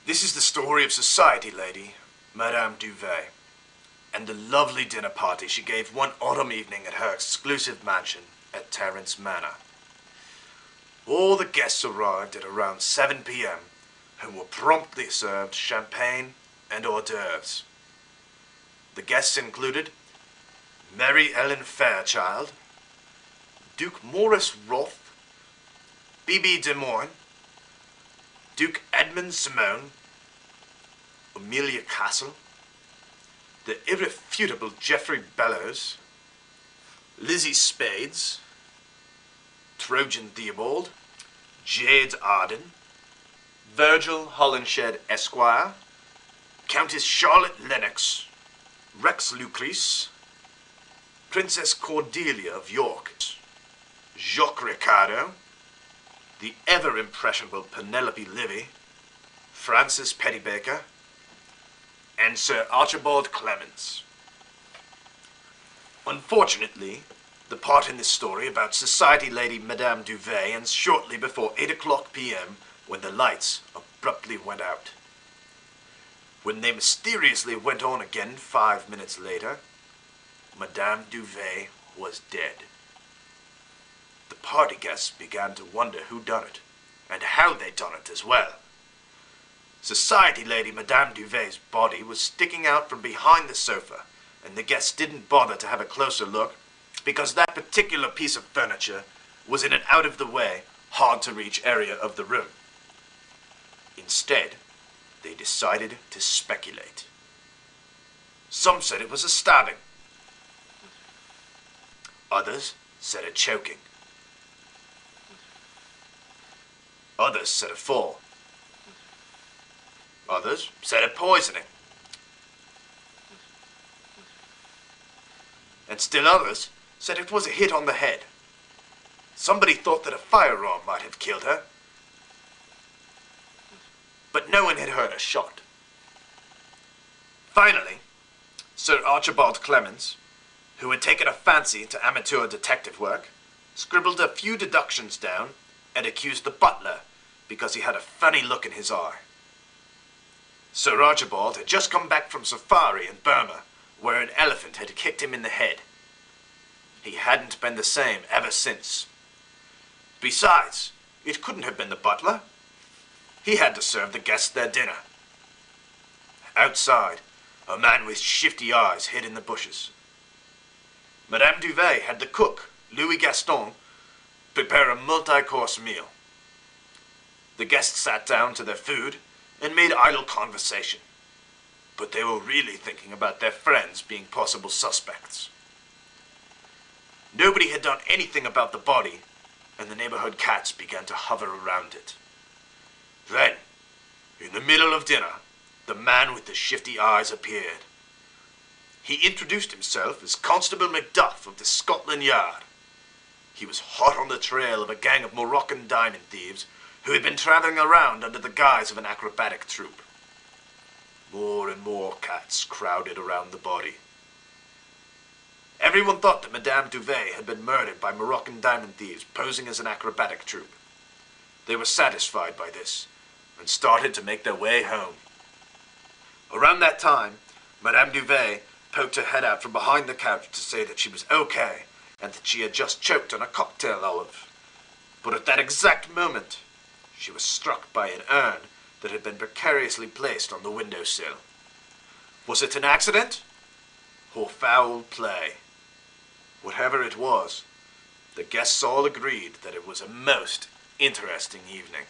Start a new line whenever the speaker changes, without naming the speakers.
This is the story of society lady, Madame Duvet, and the lovely dinner party she gave one autumn evening at her exclusive mansion at Terrace Manor. All the guests arrived at around 7 p.m. and were promptly served champagne and hors d'oeuvres. The guests included Mary Ellen Fairchild, Duke Maurice Rolfe, B.B. Des Moines, Duke Edmund Simone, Amelia Castle, the irrefutable Geoffrey Bellows, Lizzie Spades, Trojan Theobald, Jade Arden, Virgil Holinshed Esquire, Countess Charlotte Lennox, Rex Lucrece, Princess Cordelia of York, Jacques Ricardo, the ever-impressionable Penelope Livy, Francis Pettybaker, and Sir Archibald Clements. Unfortunately, the part in this story about society lady Madame Duvet ends shortly before 8 o'clock p.m. when the lights abruptly went out. When they mysteriously went on again 5 minutes later, Madame Duvet was dead. The party guests began to wonder who done it, and how they'd done it as well. Society lady Madame Duvet's body was sticking out from behind the sofa, and the guests didn't bother to have a closer look because that particular piece of furniture was in an out-of-the-way, hard-to-reach area of the room. Instead, they decided to speculate. Some said it was a stabbing. Others said a choking. Others said a fall. Others said a poisoning. And still others said it was a hit on the head. Somebody thought that a firearm might have killed her. But no one had heard a shot. Finally, Sir Archibald Clements, who had taken a fancy to amateur detective work, scribbled a few deductions down and accused the butler because he had a funny look in his eye. Sir Archibald had just come back from safari in Burma, where an elephant had kicked him in the head. He hadn't been the same ever since. Besides, it couldn't have been the butler. He had to serve the guests their dinner. Outside, a man with shifty eyes hid in the bushes. Madame Duvet had the cook, Louis Gaston, prepare a multi-course meal. The guests sat down to their food and made idle conversation, but they were really thinking about their friends being possible suspects. Nobody had done anything about the body, and the neighborhood cats began to hover around it. Then, in the middle of dinner, the man with the shifty eyes appeared. He introduced himself as Constable Macduff of the Scotland Yard. He was hot on the trail of a gang of Moroccan diamond thieves who had been traveling around under the guise of an acrobatic troupe. More and more cats crowded around the body. Everyone thought that Madame Duvet had been murdered by Moroccan diamond thieves posing as an acrobatic troupe. They were satisfied by this and started to make their way home. Around that time, Madame Duvet poked her head out from behind the couch to say that she was okay and that she had just choked on a cocktail olive. But at that exact moment, she was struck by an urn that had been precariously placed on the windowsill. Was it an accident? Or foul play? Whatever it was, the guests all agreed that it was a most interesting evening.